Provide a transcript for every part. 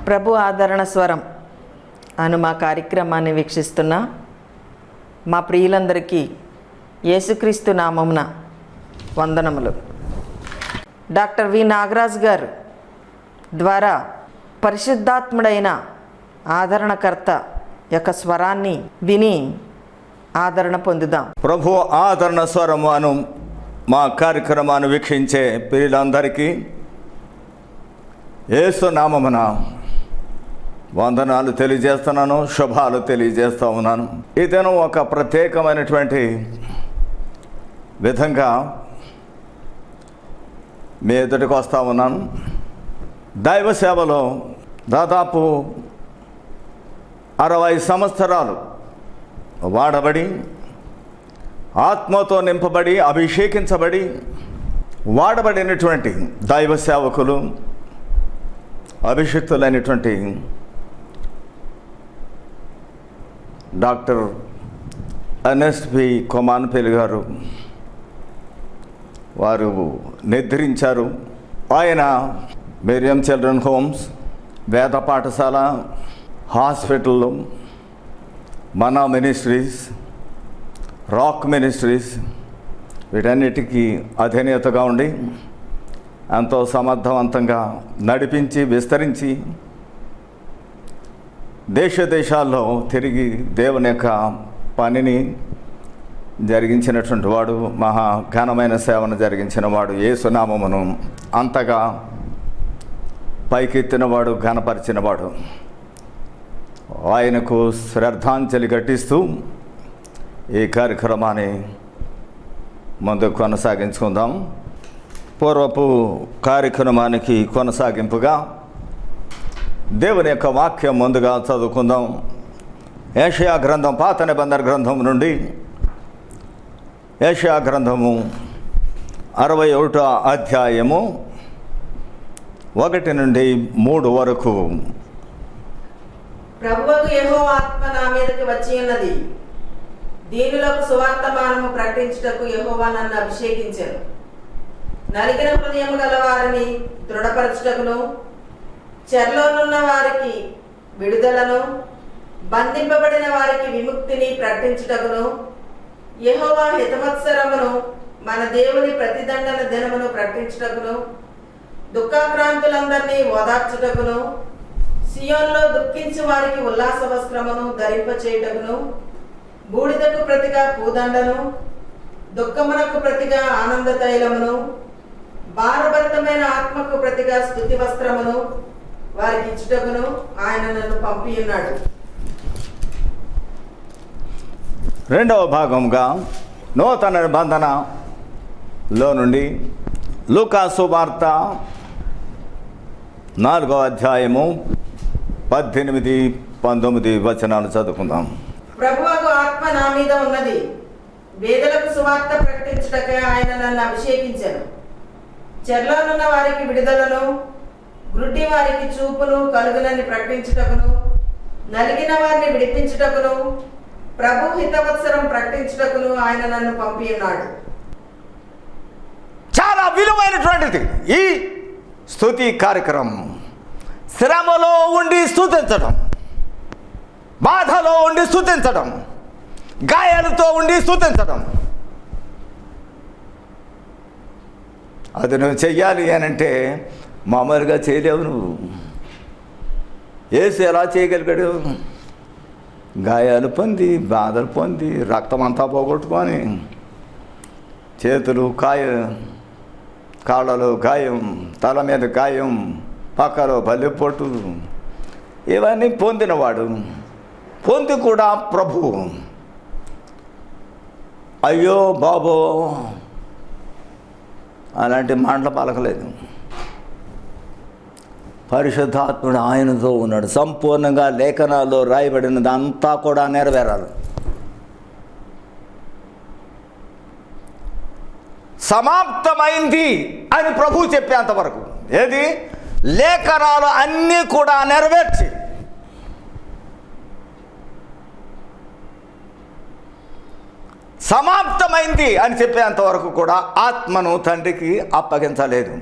ప్రభు ఆదరణ స్వరం అను మా కార్యక్రమాన్ని వీక్షిస్తున్న మా ప్రియులందరికీ యేసుక్రీస్తు నామమున వందనములు. డాక్టర్ వి నాగరాజ్ గారు ద్వారా పరిశుద్ధాత్ముడైన ఆదరణకర్త యొక్క స్వరాన్ని విని ఆదరణ పొందుదాం. ప్రభు ఆదరణ స్వరము అను మా కార్యక్రమాన్ని వీక్షించే ప్రియులందరికీ యేసు నామమున వందనాలు తెలియజేస్తున్నాను, శుభాలు తెలియజేస్తూ ఉన్నాను. ఇతను ఒక ప్రత్యేకమైనటువంటి విధంగా మీ ఎదుటికి వస్తూ ఉన్నాను. దైవ సేవలో దాదాపు 60 సంవత్సరాలు వాడబడి, ఆత్మతో నింపబడి, అభిషేకించబడి వాడబడినటువంటి దైవ సేవకులు, అభిషిక్తులైనటువంటి డాక్టర్ ఎర్నెస్ట్ బి కొమాన్పల్లి గారు వారు నిద్రించారు. ఆయన మేరియం చిల్డ్రన్ హోమ్స్, వేద పాఠశాల, హాస్పిటల్, మనా మినిస్ట్రీస్, రాక్ మినిస్ట్రీస్ వీటన్నిటికీ అధినేతగా ఉండి ఎంతో సమర్థవంతంగా నడిపించి విస్తరించి దేశాల్లో తిరిగి దేవుని యొక్క పనిని జరిగించినటువంటి వాడు, మహా ఘనమైన సేవను జరిగించిన వాడు, యేసు నామమును అంతగా పైకెత్తినవాడు, ఘనపరిచినవాడు. ఆయనకు శ్రద్ధాంజలి ఘటిస్తూ ఈ కార్యక్రమాన్ని ముందుకు కొనసాగించుకుందాం. పూర్వపు కార్యక్రమానికి కొనసాగింపుగా దేవుని యొక్క వాక్యం ముందుగా చదువుకుందాం. యెషయా గ్రంథం, పాత నిబంధన గ్రంథం నుండి యెషయా గ్రంథము 61వ అధ్యాయము 1 నుండి 3 వరకు. ప్రభువుకు యెహోవా ఆత్మ నా మీదకి వచ్చి ఉన్నది, దీనులకు సువార్తమానము ప్రకటించుటకు యెహోవా నన్ను అభిషేకించెను. నలిగిన హృదయము గల వారిని దృఢపరచుటకును, చెరలోనున్న వారికి విడుదలను, బంధింపబడిన వారికి విముక్తిని ప్రకటించుటకును, యెహోవా హితవత్సరమును, మన దేవుని ప్రతిదండన దినమును ప్రకటించుటకును, దుఃఖాక్రాంతులందరినీ ఓదార్చుటకును, సియోన్లో దుఃఖించు వారికి ఉల్లాస వస్త్రమును ధరింపచేయుటకును, బూడిదకు ప్రతిగా పూదండను, దుఃఖమునకు ప్రతిగా ఆనంద తైలమును, భారభరితమైన ఆత్మకు ప్రతిగా స్తుతి వస్త్రమును వారికి ఇచ్చుటకును ఆయన నన్ను పంపి ఉన్నాడు. రెండవ భాగంగా నూతన నిబంధనలో నుండి లూకా సువార్త 4వ అధ్యాయము 18-19 వచనాలు చదువుకుందాం. ప్రభువుకు ఆత్మ నా మీద ఉన్నది, వేదలకు సువార్త ప్రకటించుటకై ఆయన నన్ను అభిషేకించెను. చెరలోనున్న వారికి విడుదలను, గ్రుడ్డి వారికి చూపును కలుగునని ప్రకటించుటకును, నలిగిన వారిని విడిపించుటకును, ప్రభు హితవత్సరం ప్రకటించుటకును ఆయన నన్ను పంపి ఉన్నాడు. చాలా విలువైనటువంటిది ఈ స్తుతి కార్యక్రమం. శ్రమలో ఉండి స్తుతించడం, బాధలో ఉండి స్తుతించడం, గాయాలతో ఉండి స్తుతించడం. అది నువ్వు చెయ్యాలి అని అంటే మామూలుగా చేయలేవు. నువ్వు యేసు ఎలా చేయగలిగాడు? గాయాలు పొంది, బాధలు పొంది, రక్తం అంతా పోగొట్టుకొని, చేతులు కాళ్ళలో గాయం, తల మీద గాయం, పక్కలో బల్లెపొట్టు, ఇవన్నీ పొందినవాడు. పొంది కూడా ప్రభు అయ్యో బాబో అలాంటి మాటలు పలకలేదు. పరిశుద్ధాత్ముడు ఆయనతో ఉన్నాడు. సంపూర్ణంగా లేఖనాల్లో రాయబడినది అంతా కూడా నెరవేరాలి. సమాప్తమైంది అని ప్రభు చెప్పేంతవరకు, ఏది లేఖనాలు అన్నీ కూడా నెరవేర్చి సమాప్తమైంది అని చెప్పేంతవరకు కూడా ఆత్మను తండ్రికి అప్పగించలేదు.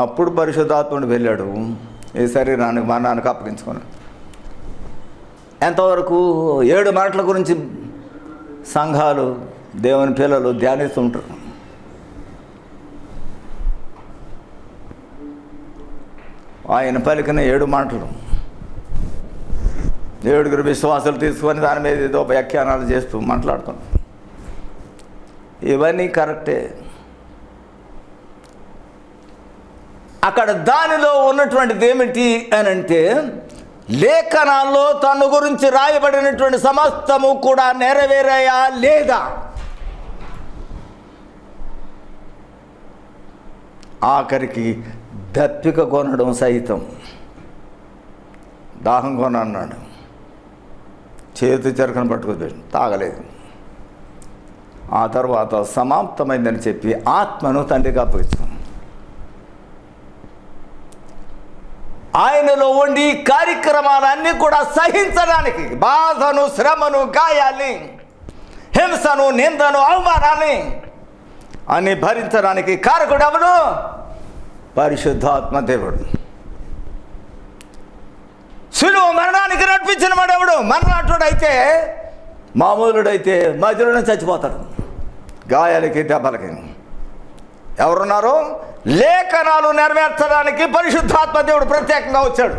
అప్పుడు పరిశుద్ధాత్ముడు వెళ్ళాడు. ఈ శరీరానికి మరణానికి అప్పగించుకున్నాడు. ఎంతవరకు 7 మాటల గురించి సంఘాలు దేవుని పిల్లలు ధ్యానిస్తుంటారు. ఆయన పలికిన 7 మాటలు 7 విశ్వాసాలు తీసుకొని దాని మీద ఏదో వ్యాఖ్యానాలు చేస్తూ మాట్లాడుతున్నాం. ఇవన్నీ కరెక్టే. అక్కడ దానిలో ఉన్నటువంటిది ఏమిటి అని అంటే, లేఖనాల్లో తన గురించి రాయబడినటువంటి సమస్తము కూడా నెరవేరాయా లేదా? ఆఖరికి దప్పిక కొనడం సైతం, దాహం కొనన్నాడు, చేతి చెరకను పట్టుకుని తాగలేదు. ఆ తర్వాత సమాప్తమైందని చెప్పి ఆత్మను తండ్రికి అప్పగించాం. ఆయనలో ఉండి కార్యక్రమాలన్నీ కూడా సహించడానికి, బాధను, శ్రమను, గాయాన్ని, హింసను, నిందను, అవమానాన్ని అని భరించడానికి కారకుడు ఎవడు? పరిశుద్ధాత్మ దేవుడు. శిలువ మరణానికి నడిపించిన వాడు ఎవడు? మరణాటుడైతే, మామూలుడైతే మధ్యలోనే చచ్చిపోతాడు, గాయాలకి దెబ్బలకి. ఎవరున్నారు? లేఖనాలు నెరవేర్చడానికి పరిశుద్ధాత్మ దేవుడు ప్రత్యేకంగా వచ్చాడు.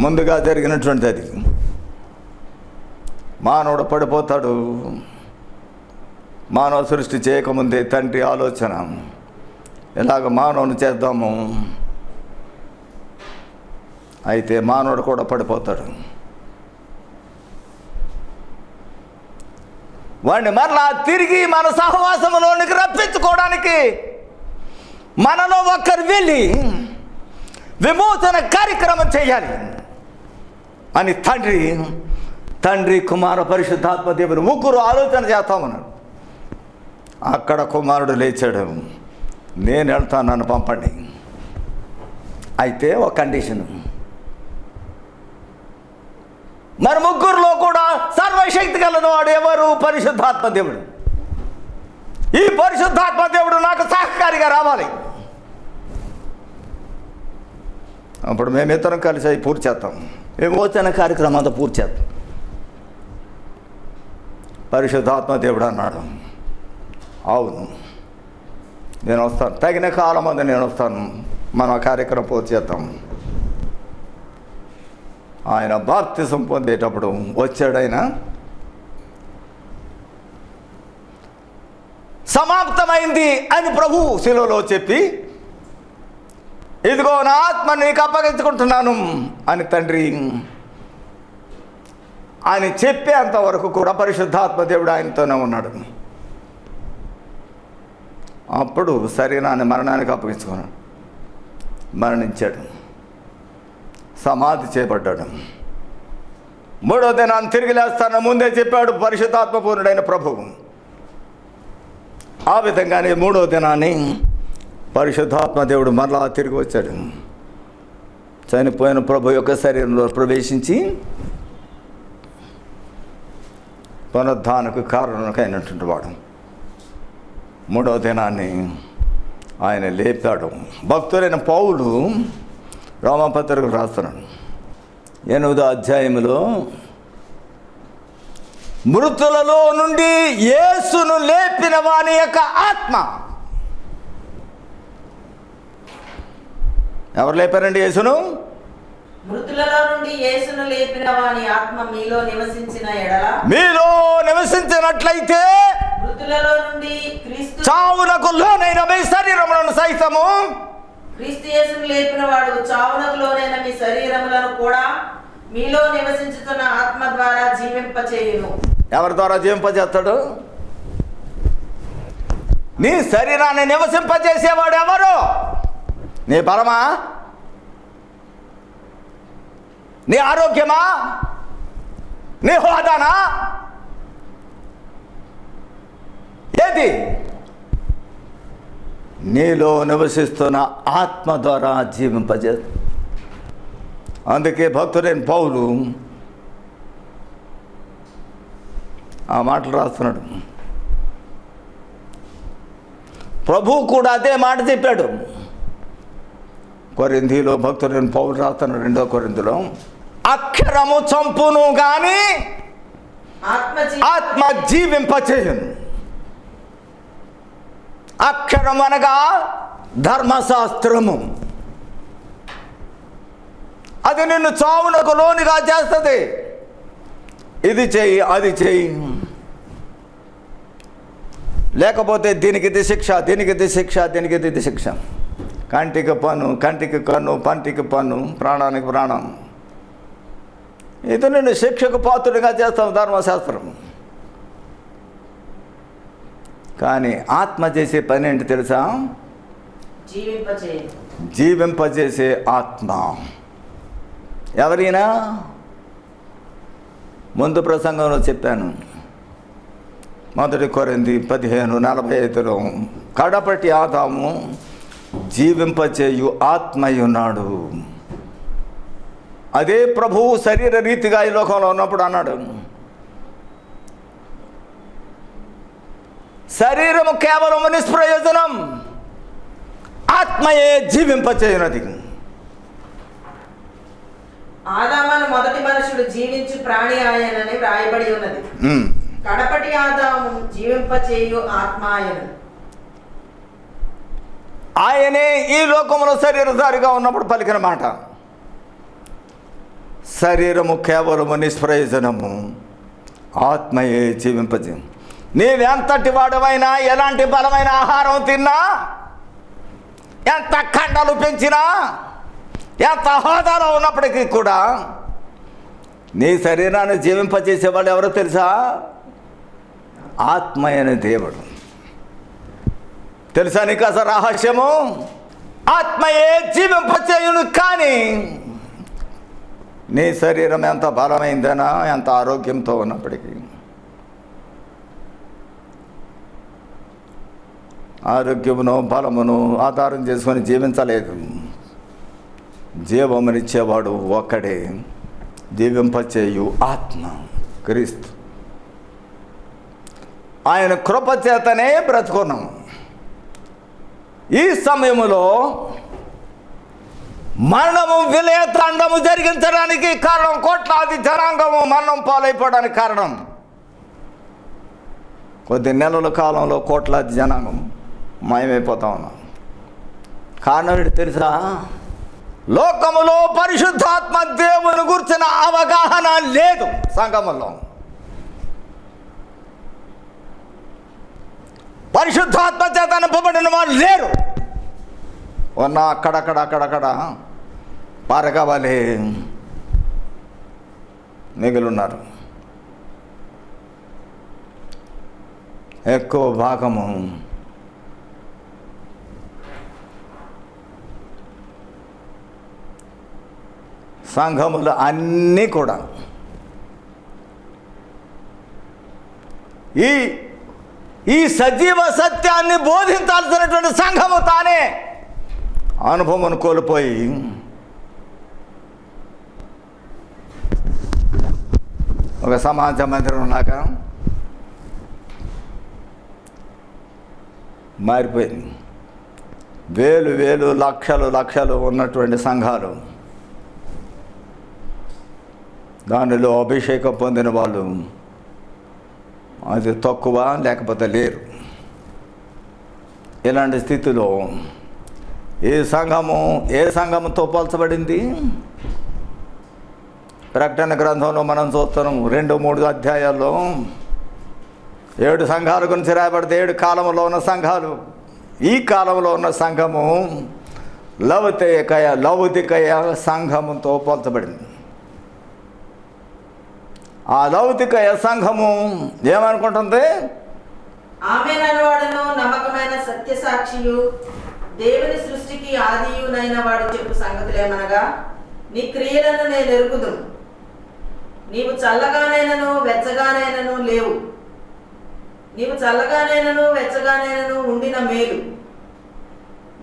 ముందుగా జరిగినటువంటిది అది. మానవుడు పడిపోతాడు. మానవ సృష్టి చేయకముందే తండ్రి ఆలోచన, ఇలాగ మానవుని చేద్దాము. అయితే మానవుడు కూడా పడిపోతాడు. వాడిని మరలా తిరిగి మన సహవాసంలోనికి రప్పించుకోవడానికి మనలో ఒక్కరు వెళ్ళి విమోచన కార్యక్రమం చేయాలి అని తండ్రి కుమార పరిశుద్ధాత్మ దేవుడు ముగ్గురు ఆలోచన చేస్తామన్నాడు. అక్కడ కుమారుడు లేచాడు, నేను వెళ్తాను, నన్ను పంపండి. అయితే ఒక కండిషను, మరి ముగ్గురులో కూడా సర్వశక్తి గలవాడు ఎవరు? పరిశుద్ధాత్మ దేవుడు. ఈ పరిశుద్ధాత్మ దేవుడు నాకు సహకారిగా రావాలి. అప్పుడు మేమిద్దరం కలిసి అవి పూర్తి చేస్తాం, విమోచన కార్యక్రమం అంతా పూర్తి చేస్తాం. పరిశుద్ధాత్మ దేవుడు అన్నాడు, అవును నేను వస్తాను, తగిన కాలం అందు నేను వస్తాను, మనం ఆ కార్యక్రమం పూర్తి చేద్దాం. ఆయన బాప్తిసం పొందేటప్పుడు వచ్చాడైనా, సమాప్తమైంది అని ప్రభు శిలువలో చెప్పి, ఇదిగో నా ఆత్మ నీకు అప్పగించుకుంటున్నాను అని తండ్రి ఆయన చెప్పేంతవరకు కూడా పరిశుద్ధాత్మ దేవుడు ఆయనతోనే ఉన్నాడు. అప్పుడు శరీరాన్ని మరణానికి అప్పగించుకున్నాడు, మరణించాడు, సమాధి చేయబడ్డాడు. 3వ దినాన్ని తిరిగి లేస్తాను ముందే చెప్పాడు పరిశుద్ధాత్మ పూర్ణుడైన ప్రభువు. ఆ విధంగానే 3వ దినాన్ని పరిశుద్ధాత్మ దేవుడు మరలా తిరిగి వచ్చాడు. చనిపోయిన ప్రభు యొక్క శరీరంలో ప్రవేశించి పునరుద్ధానకు కారణమైనటువంటి వాడు 3వ దినాన్ని ఆయన లేపాడు. భక్తులైన పౌలు రోమాపత్రికలు రాస్తున్నాడు 8వ అధ్యాయంలో, మృతులలో నుండి యేసును లేపిన వాని యొక్క ఆత్మ. ఎవరు లేపారండి యేసును? మృతులలో నుండి యేసును లేపిన వాని ఆత్మ మీలో నివసించిన ఎడల, మీలో నివసించినట్లయితే మృతులలో నుండి క్రీస్తు చావునకు లోనైన మీ శరీరములను సైతము, క్రీస్తు యేసును లేపిన వాడు చావునకు లోనైన మీ శరీరములను కూడా మీలో నివసించుతున్న ఆత్మ ద్వారా జీవింపచేయును. ఎవరి ద్వారా జీవింపజేస్తాడు? నీ శరీరాన్ని నివసింపజేసేవాడు ఎవరు? నీ బలమా? నీ ఆరోగ్యమా? నీ హోదానా? ఏది? నీలో నివసిస్తున్న ఆత్మ ద్వారా జీవింపజేస్తుంది. అందుకే భక్తుడైన పౌలు ఆ మాటలు రాస్తున్నాడు. ప్రభువు కూడా అదే మాట చెప్పాడు. కొరింథీలో భక్తుడైన పౌలు రాస్తాను 2వ కొరింథీలో, అక్షరము చంపును గాని ఆత్మ జీవింపచేయును. అక్షరం అనగా ధర్మశాస్త్రము. అది నిన్ను చావునకు లోనుగా చేస్తుంది. ఇది చెయ్యి, అది చెయ్యి, లేకపోతే దీనికి ఇది శిక్ష, దీనికి ఇది శిక్ష, దీనికి ఇది శిక్ష. కంటికి పన్ను, కంటికి కన్ను, పంటికి పన్ను, ప్రాణానికి ప్రాణం. ఇది నిన్ను శిక్షకు పాత్రుడిగా చేస్తాం ధర్మశాస్త్రం. కానీ ఆత్మ చేసే పని ఏంటి తెలుసా? జీవింపజేసే ఆత్మ. ఎవరైనా ముందు ప్రసంగంలో చెప్పాను, 1 కొరింథీ 15:45లో, కడపటి ఆదాము జీవింపచేయు ఆత్మయున్నాడు. అదే ప్రభువు శరీర రీతిగా ఈ లోకంలో ఉన్నప్పుడు అన్నాడు, శరీరము కేవలము నిష్ప్రయోజనం, ఆత్మయే జీవింపచేయునది. ఆదామును మొదటి మనుషుడు జీవించు ప్రాణి ఆయనని వ్రాయబడి ఉన్నది. కడపటి ఆదాము జీవింపచేయు ఆత్మ ఆయను. ఆయనే ఈ లోకంలో శరీరధారిగా ఉన్నప్పుడు పలికిన మాట. శరీరము కేవలము నిష్ప్రయోజనము, ఆత్మయే జీవింపజేయు. నీవెంతటి వాడవైనా, ఎలాంటి బలమైన ఆహారం తిన్నా, ఎంత కండలు పెంచినా, ఎంత హోదాలో ఉన్నప్పటికీ కూడా నీ శరీరాన్ని జీవింపజేసేవాళ్ళు ఎవరో తెలుసా? ఆత్మ అయిన దేవుడు. తెలుసా నీకు అసలు రహస్యము? ఆత్మయే జీవింపచేయును. కానీ నీ శరీరం ఎంత బలమైందనా, ఎంత ఆరోగ్యంతో ఉన్నప్పటికీ, ఆరోగ్యమును బలమును ఆధారం చేసుకొని జీవించలేదు. జీవమునిచ్చేవాడు ఒక్కడే, జీవింపచేయు ఆత్మ క్రీస్తు. ఆయన కృప చేతనే బ్రతుకున్నాం. ఈ సమయంలో మరణము విలయతాండము జరిగించడానికి కారణం, కోట్లాది జనాంగము మరణం పాలైపోవడానికి కారణం, కొద్ది నెలల కాలంలో కోట్లాది జనాంగం మాయమైపోతా ఉన్నాం. కారణం ఏంటి తెలుసా? లోకములో పరిశుద్ధాత్మ దేవుని గురించిన అవగాహన లేదు సంఘములో. పరిశుద్ధాత్మ చేత నింపబడిన వారు లేరు. ఉన్న అక్కడక్కడ పారగావాలే మిగిలిన్నారు. ఎక్కువ భాగము సంఘములు అన్నీ కూడా ఈ సజీవ సత్యాన్ని బోధించాల్సినటువంటి సంఘము తానే అనుభవం కోల్పోయి ఒక సమాజ మందిరం లాగా మారిపోయింది. వేలు వేలు లక్షలు లక్షలు ఉన్నటువంటి సంఘాలు, దానిలో అభిషేకం పొందిన వాళ్ళు అది తక్కువ, లేకపోతే లేరు. ఇలాంటి స్థితిలో ఏ సంఘముతో పోల్చబడింది? ప్రకటన గ్రంథంలో మనం చూస్తున్నాం 2-3 అధ్యాయాల్లో 7 సంఘాల గురించి రాయబడితే 7 కాలంలో ఉన్న సంఘాలు. ఈ కాలంలో ఉన్న సంఘము లౌదికయ సంఘముతో పోల్చబడింది. ఆ లౌదికయ సంఘము ఏమనుకుంటుంది? ఆమేననువాడును నమ్మకమైన సత్యసాక్షియు దేవుని సృష్టికి ఆదియునైన వాడు చెప్పు సంగతులేమనగా, నీ క్రియలను నేను ఎరుగుదును. నీవు చల్లగానైనను వెచ్చగానైనను లేవు. నీవు చల్లగానైనను వెచ్చగానైనను ఉండిన మేలు.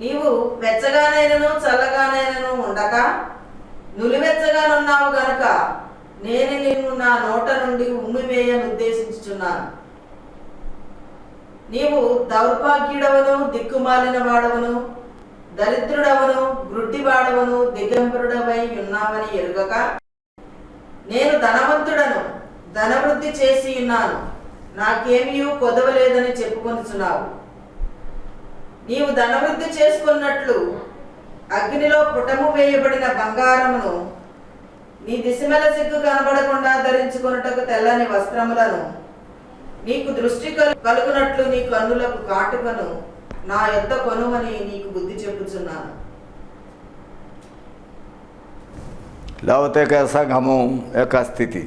నీవు వెచ్చగానైనను చల్లగానైనను ఉండక నులివెచ్చగానున్నావు గనుక నేను నిన్ను నా నోట నుండి ఉమ్మివేయను ఉద్దేశించుచున్నాను. నీవు దౌర్భాగ్యుడవను, దిక్కుమాలిన వాడవను, దరిద్రుడవను, గ్రుడ్డివాడవను, దిగంబరుడవై ఉన్నావని ఎరుగక, నేను ధనవంతుడను, ధనవృద్ధి చేసి ఉన్నాను, నాకేమీ కొదవలేదని చెప్పుకొనుచున్నావు. నీవు ధనవృద్ధి చేసుకున్నట్లు అగ్నిలో పుటము వేయబడిన బంగారమును, నీ దిశమెల సిగ్గు కనబడకుండా ధరించుకొనుటకు తెల్లని వస్త్రములను, నీకు దృష్టి కలుగునట్లు నీ కన్నులకు కాటుకను నా యొద్ద కొనుమని నీకు బుద్ధి చెప్పుచున్నాను. లౌకిక సంఘము యొక్క స్థితి,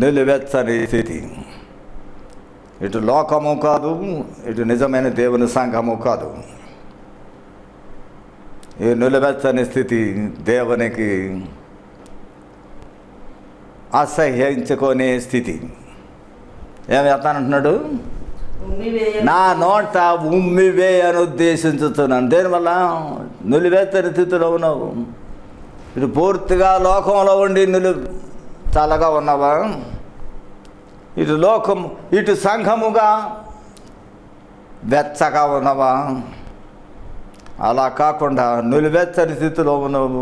నిలువెచ్చని స్థితి. ఇటు లోకము కాదు, ఇటు నిజమైన దేవుని సంఘము కాదు. ఈ నిలువెచ్చని స్థితి దేవునికి అసహ్యించుకునే స్థితి. ఏమి చెప్తానంటున్నాడు? నా నోట ఉమ్మివే అని ఉద్దేశించుతున్నాను. దేనివల్ల? నిలువెత్తని స్థితిలో ఉన్నావు. ఇటు పూర్తిగా లోకంలో ఉండి చల్లగా ఉన్నావా? ఇటు లోకం, ఇటు సంఘముగా వెచ్చగా ఉన్నావా? అలా కాకుండా నిలువెచ్చని స్థితిలో ఉన్నావు.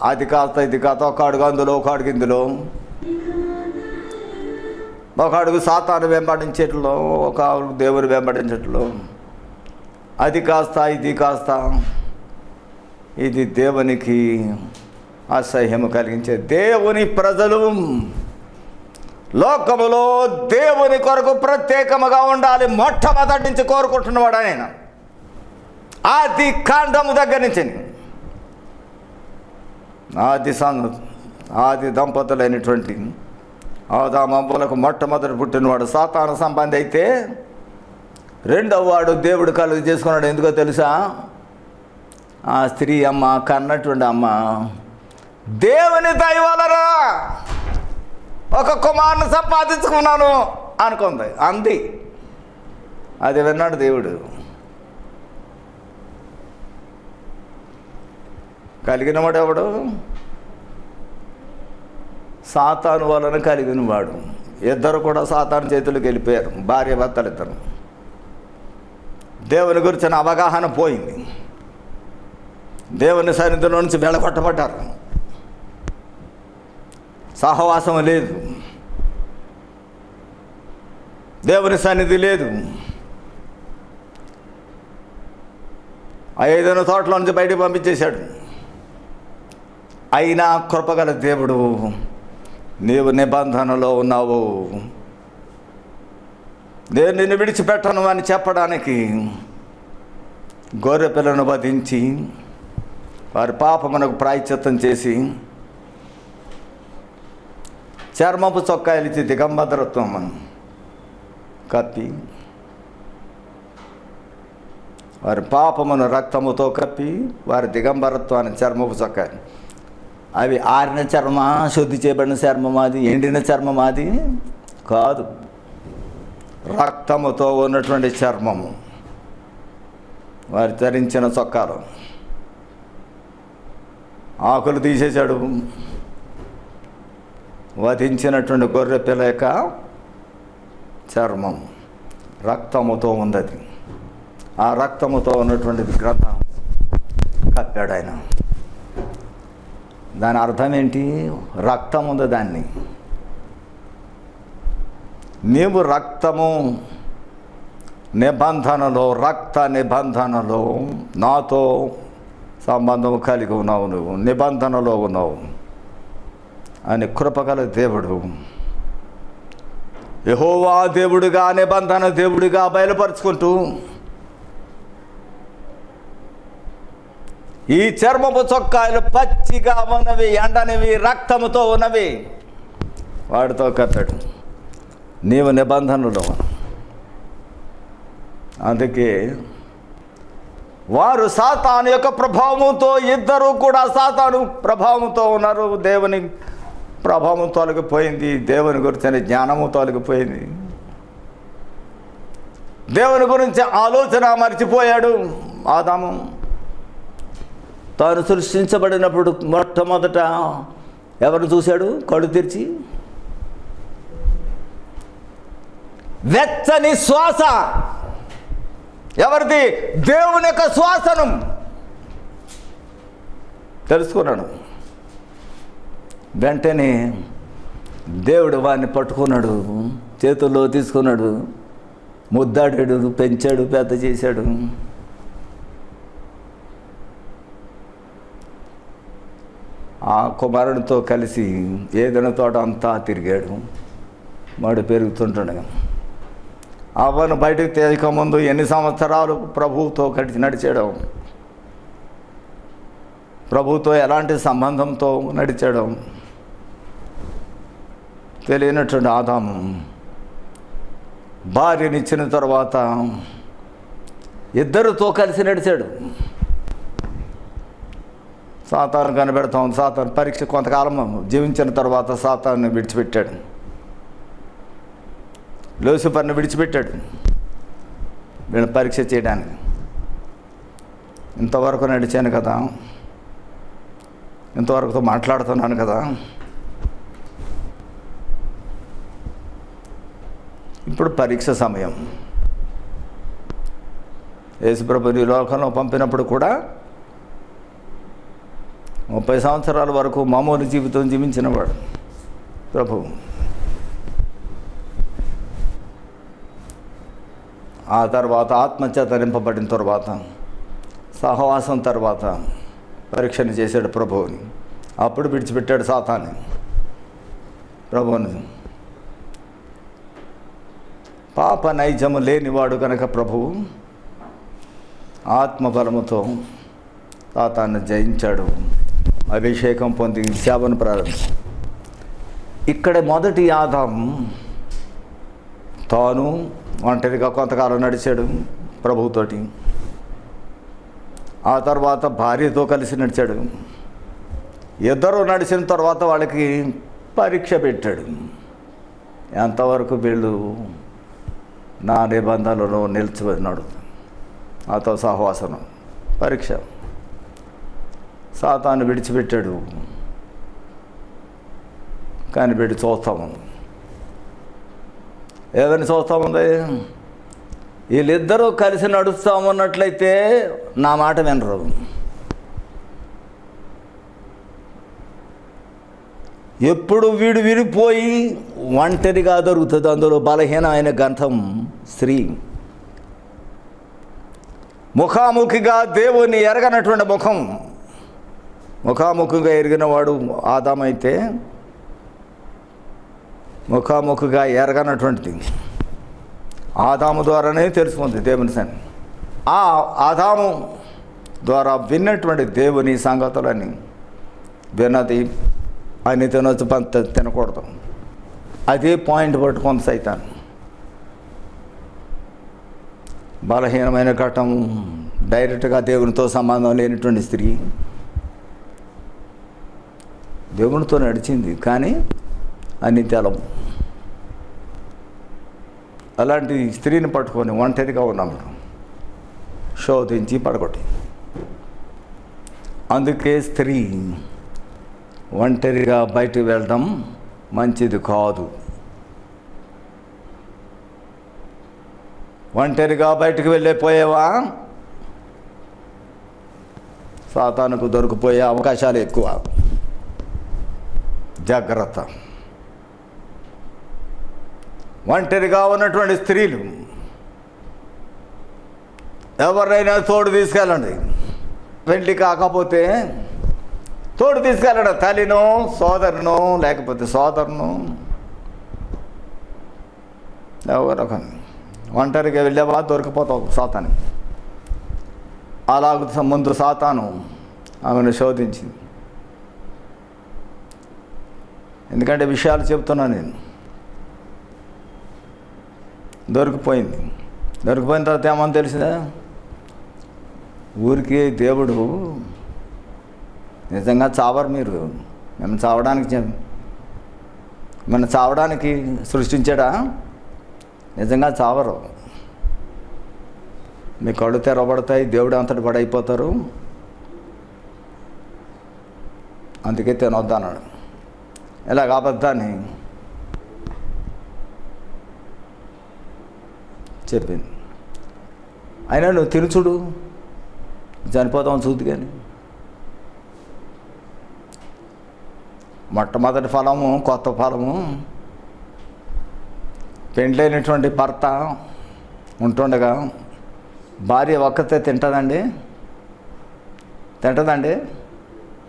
అది కాస్త ఇది కాస్త, ఒక అడుగు అందులో, ఒక అడుగు ఇందులో, ఒక అడుగు సాతాను వెంబడించేట్లో, ఒక అడుగు దేవుని వెంబడించట్లో. అది కాస్త ఇది కాస్త. ఇది దేవునికి అసహ్యము కలిగించే. దేవుని ప్రజలు లోకములో దేవుని కొరకు ప్రత్యేకముగా ఉండాలి మొట్టమొదటి నుంచి కోరుకుంటున్నవాడు ఆయన. ఆది కాండము దగ్గర నుంచి ఆది దంపతులైనటువంటి ఆదామవ్వలకు మొట్టమొదటి పుట్టినవాడు సాతాను సంబంధి అయితే, రెండవ వాడు దేవుడు కలుగు చేసుకున్నాడు. ఎందుకో తెలుసా? ఆ స్త్రీ అమ్మ, కన్నటువంటి అమ్మ దేవుని దయ వలన ఒక కుమారుని సంపాదించుకున్నాను అనుకుంది, అంది. అది విన్నాడు దేవుడు. కలిగిన వాడు ఎవడు? సాతాను వలన కలిగిన వాడు. ఇద్దరు కూడా సాతాను చేతులకు వెళ్ళిపోయారు, భార్య భర్తలు ఇద్దరు. దేవుని గురించిన అవగాహన పోయింది. దేవుని సన్నిధిలో నుంచి వెళ్ళగొట్టబడ్డారు. సహవాసం లేదు, దేవుని సన్నిధి లేదు. ఆ ఏదైనా తోటలో నుంచి బయటకు పంపించేశాడు. అయినా కృపగల దేవుడు, నీవు నిబంధనలో ఉన్నావు, నేను నిన్ను విడిచిపెట్టను అని చెప్పడానికి గొర్రె పిల్లను వధించి వారి పాపమునకు ప్రాయశ్చిత్తం చేసి చర్మపు చొక్కాయలు ఇచ్చి దిగంబరత్వం కప్పి, వారి పాపమును రక్తముతో కప్పి వారి దిగంబరత్వాన్ని చర్మపు చొక్కాయలు. అవి ఆరిన చర్మ, శుద్ధి చేయబడిన చర్మం అది, ఎండిన చర్మం అది కాదు. రక్తముతో ఉన్నటువంటి చర్మము వారు ధరించిన చొక్కాలు. ఆకులు తీసేశాడు. వధించినటువంటి గొర్రె పిల్ల యొక్క చర్మం రక్తముతో ఉన్నది. ఆ రక్తముతో ఉన్నటువంటి విగ్రహం కప్పాడు ఆయన. దాని అర్థం ఏంటి? రక్తం ఉంది దాన్ని. నీవు రక్తము నిబంధనలో, రక్త నిబంధనలో నాతో సంబంధం కలిగి ఉన్నావు, నువ్వు నిబంధనలో ఉన్నావు అని కృపగల దేవుడు, యెహోవా దేవుడిగా, నిబంధన దేవుడిగా బయలుపరుచుకుంటూ ఈ చర్మపు చొక్కాయలు పచ్చిగా ఉన్నవి, ఎండనివి, రక్తముతో ఉన్నవి, వాడితో కప్పాడు. నీవు నిబంధనలో. అందుకే వారు సాతాను యొక్క ప్రభావంతో, ఇద్దరు కూడా సాతాను ప్రభావంతో ఉన్నారు. దేవుని ప్రభావం తొలగిపోయింది, దేవుని గురించిన జ్ఞానము తొలగిపోయింది, దేవుని గురించి ఆలోచన మర్చిపోయాడు ఆదాము. తాను సృష్టించబడినప్పుడు మొట్టమొదట ఎవరు చూశాడు? కళ్ళు తెరిచి వెచ్చని శ్వాస. ఎవరిది? దేవుని యొక్క శ్వాసను తెలుసుకున్నాడు. వెంటనే దేవుడు వాడిని పట్టుకున్నాడు, చేతుల్లో తీసుకున్నాడు, ముద్దాడాడు, పెంచాడు, పెద్ద చేశాడు. ఆ కుమారుడితో కలిసి ఏదైనా తోట అంతా తిరిగాడు. వాడు పెరుగుతుంటాడు. అవ్వను బయటకు తేకముందు ఎన్ని సంవత్సరాలు ప్రభువుతో కలిసి నడిచాడు, ప్రభువుతో ఎలాంటి సంబంధంతో నడిచాడు తెలియనటువంటి ఆదాము భార్యనిచ్చిన తర్వాత ఇద్దరితో కలిసి నడిచాడు. సాతాను కనిపెడతాం. సాతాను పరీక్ష కొంతకాలం జీవించిన తర్వాత సాతాను విడిచిపెట్టాడు, లూసిఫర్ని విడిచిపెట్టాడు వీళ్ళని పరీక్ష చేయడానికి. ఇంతవరకు నడిచాను కదా, ఇంతవరకుతో మాట్లాడుతున్నాను కదా, ఇప్పుడు పరీక్ష సమయం. యేసుప్రభుని లోకంలో పంపినప్పుడు కూడా 30 సంవత్సరాల వరకు మామూలు జీవితం జీవించినవాడు ప్రభు. ఆ తర్వాత ఆత్మచేత నింపబడిన తర్వాత సహవాసం తర్వాత పరీక్షను చేశాడు ప్రభువుని. అప్పుడు విడిచిపెట్టాడు సాతాన్ని ప్రభువుని. పాప నైజము లేనివాడు కనుక ప్రభువు ఆత్మబలముతో సాతాన్ని జయించాడు, అభిషేకం పొంది సేవను ప్రారంభించాడు. ఇక్కడ మొదటి ఆదాము తాను ఒంటరిగా కొంతకాలం నడిచాడు ప్రభువుతోటి. ఆ తర్వాత భార్యతో కలిసి నడిచాడు. ఇద్దరు నడిచిన తర్వాత వాళ్ళకి పరీక్ష పెట్టాడు. ఎంతవరకు వీళ్ళు నా నిబంధనలను నిలిచిపోయినాడు, నాతో సహవాసన పరీక్ష. సాతాను విడిచిపెట్టాడు, కానీ వీడు చూస్తాము. ఏమని చూస్తాముంది? వీళ్ళిద్దరూ కలిసి నడుస్తామన్నట్లయితే నా మాట వినరు. ఎప్పుడు వీడు విడిపోయి ఒంటరిగా దొరుకుతుంది. అందులో బలహీనమైన గంధం స్త్రీ. ముఖాముఖిగా దేవుని ఎరగనటువంటి ముఖం, ముఖాముఖిగా ఎరిగినవాడు ఆదామైతే ముఖాముఖిగా ఎరగనటువంటిది ఆదాము ద్వారానే తెలుసుకుంది దేవుని సన్ని. ఆ ఆదాము ద్వారా విన్నటువంటి దేవుని సంగతులని విన్నది ఆయన తినొచ్చు, పంత తినకూడదు. అదే పాయింట్ పట్టుకుంది సైతాన్. బలహీనమైన ఘటం, డైరెక్ట్గా దేవునితో సంబంధం లేనటువంటి స్త్రీ దేవునితో నడిచింది, కానీ అన్ని తెలము. అలాంటి స్త్రీని పట్టుకొని ఒంటరిగా ఉన్నాము, శోధించి పడగొట్టి. అందుకే స్త్రీ ఒంటరిగా బయటకు వెళ్ళడం మంచిది కాదు. ఒంటరిగా బయటకు వెళ్ళిపోయేవా సాతానుకు దొరికిపోయే అవకాశాలు ఎక్కువ. జాగ్రత్త. ఒంటరిగా ఉన్నటువంటి స్త్రీలు ఎవరైనా తోడు తీసుకెళ్ళండి. పెళ్లి కాకపోతే తోడు తీసుకెళ్ళండి. తల్లినో సోదరునో లేకపోతే సోదరును ఎవరొక. ఒంటరిగా వెళ్ళేవా దొరికిపోతావు సాతాను. అలాగ ముందు సాతాను ఆమెను శోధించింది. ఎందుకంటే విషయాలు చెప్తున్నాను నేను. దొరికిపోయింది. దొరికిపోయిన తర్వాత ఏమని తెలిసిందా? ఊరికి దేవుడు నిజంగా చావరు మీరు, మేము చావడానికి సృష్టించాడా? నిజంగా చావరు. మీ కళ్ళు తెరవబడతాయి, దేవుడు అంతటి పడైపోతారు, అందుకే తినొద్దన్నాడు. ఇలాగ అబద్ధాన్ని చెప్పింది. అయినా నువ్వు తిని చూడు, చనిపోతావు చూద్దు. కానీ మొట్టమొదటి ఫలము, కొత్త ఫలము, పెండ్లైనటువంటి భర్త ఉంటుండగా భార్య ఒక్కతే తింటుందండి?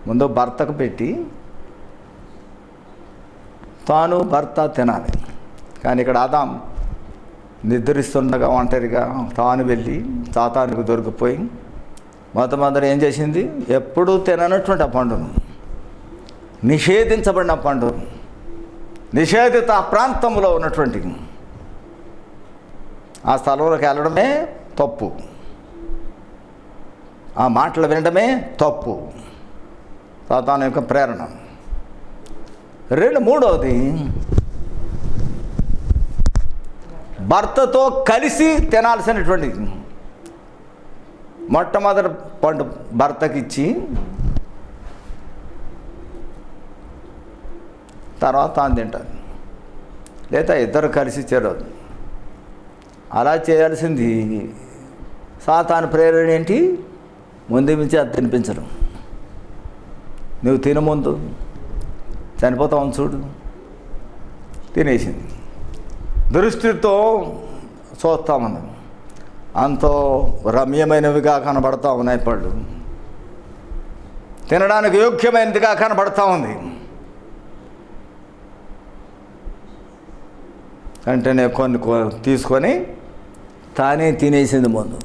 ముందు భర్తకు పెట్టి తాను భర్త తినాలి. కానీ ఇక్కడ ఆదాం నిద్రిస్తుండగా ఒంటరిగా తాను వెళ్ళి సాతానుకు దొరికిపోయి మొట్టమొదట ఏం చేసింది? ఎప్పుడూ తిననటువంటి ఆ పండును, నిషేధించబడిన పండు, నిషేధిత ప్రాంతంలో ఉన్నటువంటి ఆ స్థలంలోకి వెళ్ళడమే తప్పు, ఆ మాటలు వినడమే తప్పు. సాతాను యొక్క ప్రేరణ. మూడవది, భర్తతో కలిసి తినాల్సినటువంటి మొట్టమొదటి పండు భర్తకిచ్చి తర్వాత తాను తింటారు, లేదా ఇద్దరు కలిసి చేరదు. అలా చేయాల్సింది సాతాను ప్రేరణ ఏంటి? ముందు మించి అది తినిపించడం. నువ్వు తిన ముందు చనిపోతావు చూడు, తినేసింది. దృష్టితో చూస్తామన్నాం, అంతో రమ్యమైనవిగా కనబడతా ఉన్నాయి పళ్ళు, తినడానికి యోగ్యమైనదిగా కనబడతా ఉంది. వెంటనే కొన్ని తీసుకొని తానే తినేసింది ముందు.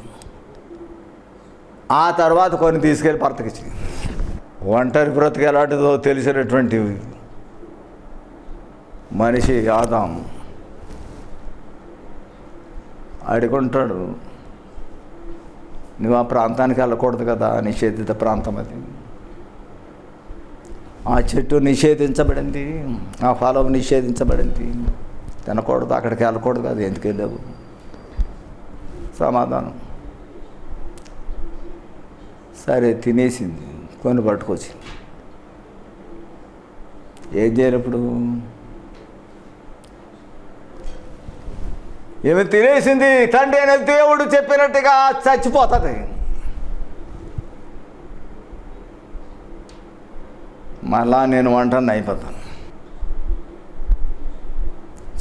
ఆ తర్వాత కొన్ని తీసుకెళ్ళి భర్తకిచ్చింది. ఒంటరి బ్రతుకు ఎలాంటిదో తెలిసినటువంటి మనిషి ఆదాం అడుగుంటాడు, నువ్వు ఆ ప్రాంతానికి వెళ్ళకూడదు కదా, నిషేధిత ప్రాంతం అది. ఆ చెట్టు నిషేధించబడింది, ఆ ఫలం నిషేధించబడింది, తినకూడదు, అక్కడికి వెళ్ళకూడదు కదా, ఎందుకు వెళ్ళావు? సమాధానం, సరే తినేసింది, కొన్ని పట్టుకొచ్చింది. ఏం చేయాలి ఇప్పుడు? ఏమి తినేసింది, తండ్రి అనే దేవుడు చెప్పినట్టుగా చచ్చిపోతుంది. మళ్ళా నేను వంటని అయిపోతాను.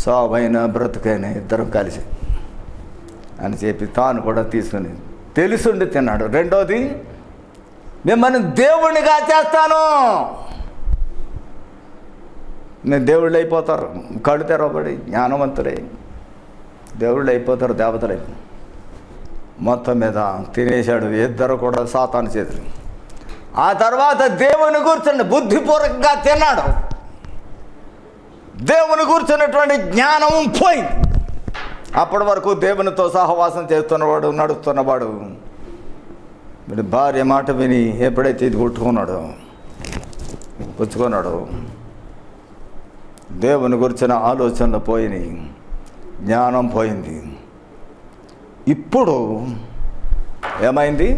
సావైన బ్రతుకైనా ఇద్దరం కలిసి అని చెప్పి తాను కూడా తీసుకుని తెలుసుండి తిన్నాడు. రెండోది, మిమ్మల్ని దేవుడినిగా చేస్తాను. నేను దేవుళ్ళు అయిపోతారు, కళ్ళు తెరవబడి జ్ఞానవంతులై దేవుళ్ళు అయిపోతారు, దేవతలై. మొత్తం మీద తినేశాడు ఇద్దరు కూడా సాతాను చేతులు. ఆ తర్వాత దేవుని కూర్చుని బుద్ధిపూర్వకంగా తిన్నాడు. దేవుని కూర్చున్నటువంటి జ్ఞానం పోయింది. అప్పటి వరకు దేవునితో సహవాసం చేస్తున్నవాడు, నడుస్తున్నవాడు, మీరు భార్య మాట విని ఎప్పుడైతే ఇది పుచ్చుకున్నాడు, దేవుని గురించిన ఆలోచనలు పోయినాయి, జ్ఞానం పోయింది. ఇప్పుడు ఏమైంది?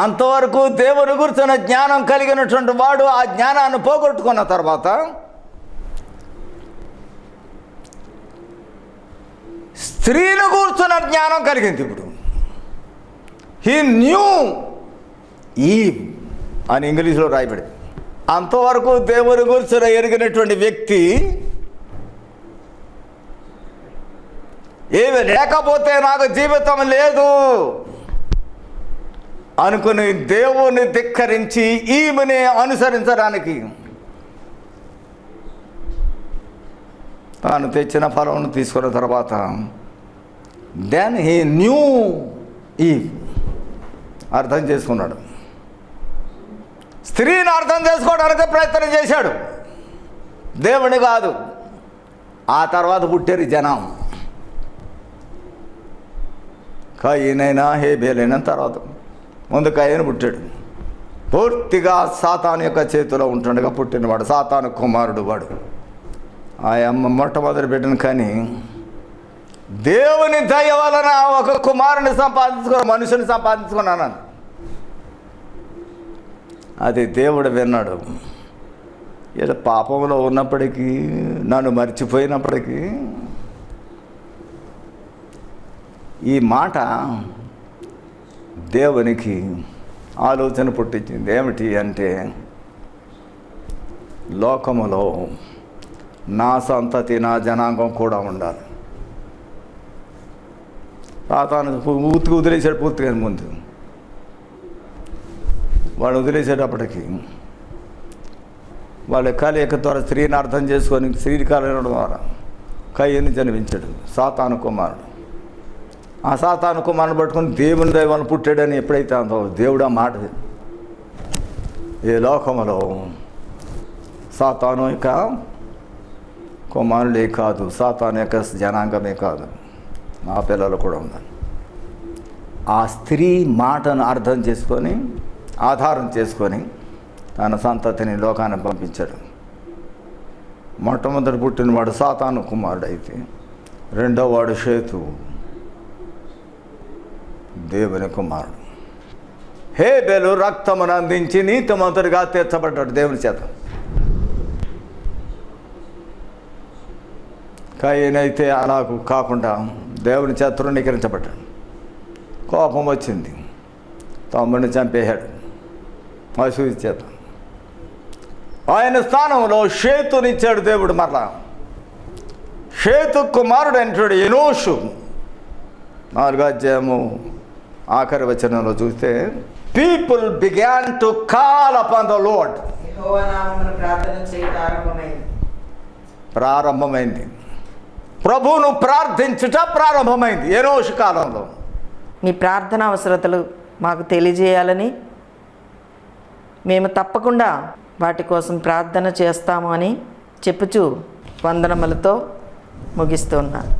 అంతవరకు దేవుని గురించిన జ్ఞానం కలిగినటువంటి వాడు ఆ జ్ఞానాన్ని పోగొట్టుకున్న తర్వాత స్త్రీని కూర్చున్న జ్ఞానం కలిగింది. ఇప్పుడు హీ న్యూ ఈవ్ అని ఇంగ్లీష్లో రాయబడింది. అంతవరకు దేవుని గురించిన ఎరిగినటువంటి వ్యక్తి ఏమి లేకపోతే నాకు జీవితం లేదు అనుకుని దేవుని ధిక్కరించి ఈమెని అనుసరించడానికి తాను తెచ్చిన ఫలం తీసుకున్న తర్వాత దెన్ హీ న్యూ ఈవ్ అర్థం చేసుకున్నాడు. స్త్రీని అర్థం చేసుకోవడానికి ప్రయత్నం చేశాడు, దేవుని కాదు. ఆ తర్వాత పుట్టారు జనం. కయీనైనా హేబేలైనా తర్వాత ముందు కయీను పుట్టాడు. పూర్తిగా సాతాను యొక్క చేతిలో ఉంటుండగా పుట్టినవాడు, సాతాను కుమారుడు వాడు. ఆ అమ్మ మొట్టమొదటి బిడ్డను కానీ దేవుని దయ వలన ఒక కుమారుని మనుషుని సంపాదించుకున్నాను. అది దేవుడు విన్నాడు. ఇలా పాపంలో ఉన్నప్పటికీ, నన్ను మర్చిపోయినప్పటికీ ఈ మాట దేవునికి ఆలోచన పుట్టించింది. ఏమిటి అంటే, లోకములో నా సంతతి, నా జనాంగం కూడా ఉండాలి. సాతాను పూర్తిగా వదిలేసాడు. పూర్తిగా ముందు వాడు వదిలేసేటప్పటికి వాళ్ళ కలయిక ద్వారా స్త్రీని అర్థం చేసుకొని స్త్రీ కలయడం ద్వారా కయ్యని జన్మించాడు సాతాను కుమారుడు. ఆ సాతాను కుమారుని పట్టుకొని దేవుని దైవాన్ని పుట్టాడని ఎప్పుడైతే అందో దేవుడు ఆ మాట, ఈ లోకములో సాతాను యొక్క కుమారుడే కాదు, సాతాను యొక్క జనాంగమే కాదు, నా పిల్లలు కూడా ఉన్నారు. ఆ స్త్రీ మాటను అర్థం చేసుకొని ఆధారం చేసుకొని తన సంతతిని లోకాన్ని పంపించాడు. మొట్టమొదటి పుట్టినవాడు సాతాను కుమారుడు అయితే, రెండో వాడు షేతు దేవుని కుమారుడు. హేబెలు రక్తమును అందించి నీతిమంతుడిగా తీర్చబడ్డాడు దేవుని చేత. కయీనైతే అలాగూ కాకుండా దేవుని చేత తృణీకరించబడ్డాడు. కోపం వచ్చింది, తమ్ముడిని చంపేశాడు అసూయ చేత. ఆయన స్థానంలో షేతునిచ్చాడు దేవుడు. మరలా షేతు కుమారుడు అంటాడు ఎనోషు. 4వ అధ్యాయము ఆఖరి వచనంలో చూస్తే, people began to call upon the Lord. యెహోవా నామమున ప్రార్థన చేయడం ప్రారంభమైంది. ప్రభువును ప్రార్థించుట ప్రారంభమైంది ఎనోషు కాలంలో. మీ ప్రార్థన అవసరతలు మాకు తెలియజేయాలని, మేము తప్పకుండా వాటి కోసం ప్రార్థన చేస్తాము అని చెప్పుచూ వందనములతో ముగిస్తున్నాను.